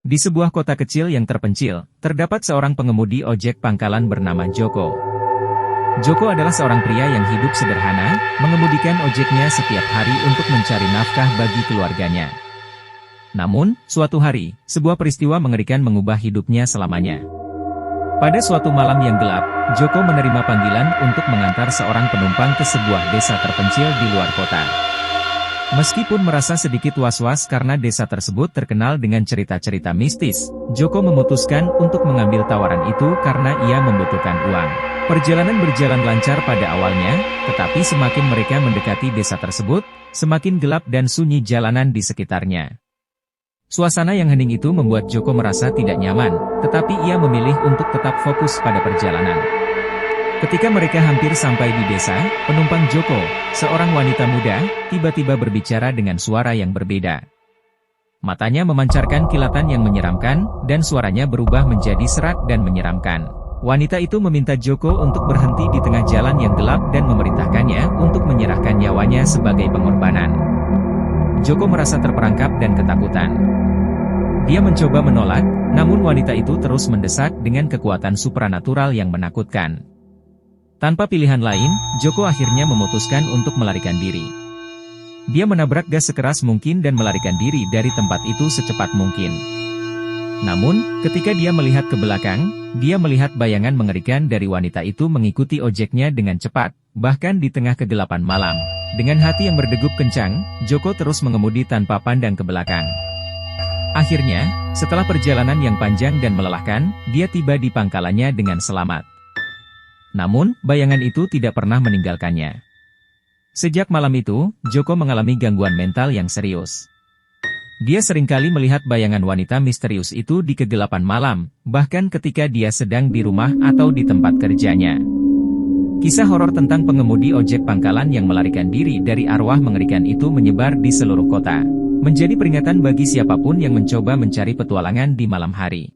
Di sebuah kota kecil yang terpencil, terdapat seorang pengemudi ojek pangkalan bernama Joko. Joko adalah seorang pria yang hidup sederhana, mengemudikan ojeknya setiap hari untuk mencari nafkah bagi keluarganya. Namun, suatu hari, sebuah peristiwa mengerikan mengubah hidupnya selamanya. Pada suatu malam yang gelap, Joko menerima panggilan untuk mengantar seorang penumpang ke sebuah desa terpencil di luar kota. Meskipun merasa sedikit was-was karena desa tersebut terkenal dengan cerita-cerita mistis, Joko memutuskan untuk mengambil tawaran itu karena ia membutuhkan uang. Perjalanan berjalan lancar pada awalnya, tetapi semakin mereka mendekati desa tersebut, semakin gelap dan sunyi jalanan di sekitarnya. Suasana yang hening itu membuat Joko merasa tidak nyaman, tetapi ia memilih untuk tetap fokus pada perjalanan. Ketika mereka hampir sampai di desa, penumpang Joko, seorang wanita muda, tiba-tiba berbicara dengan suara yang berbeda. Matanya memancarkan kilatan yang menyeramkan, dan suaranya berubah menjadi serak dan menyeramkan. Wanita itu meminta Joko untuk berhenti di tengah jalan yang gelap dan memerintahkannya untuk menyerahkan nyawanya sebagai pengorbanan. Joko merasa terperangkap dan ketakutan. Dia mencoba menolak, namun wanita itu terus mendesak dengan kekuatan supranatural yang menakutkan. Tanpa pilihan lain, Joko akhirnya memutuskan untuk melarikan diri. Dia menabrak gas sekeras mungkin dan melarikan diri dari tempat itu secepat mungkin. Namun, ketika dia melihat ke belakang, dia melihat bayangan mengerikan dari wanita itu mengikuti ojeknya dengan cepat, bahkan di tengah kegelapan malam. Dengan hati yang berdegup kencang, Joko terus mengemudi tanpa pandang ke belakang. Akhirnya, setelah perjalanan yang panjang dan melelahkan, dia tiba di pangkalannya dengan selamat. Namun, bayangan itu tidak pernah meninggalkannya. Sejak malam itu, Joko mengalami gangguan mental yang serius. Dia seringkali melihat bayangan wanita misterius itu di kegelapan malam, bahkan ketika dia sedang di rumah atau di tempat kerjanya. Kisah horor tentang pengemudi ojek pangkalan yang melarikan diri dari arwah mengerikan itu menyebar di seluruh kota, menjadi peringatan bagi siapapun yang mencoba mencari petualangan di malam hari.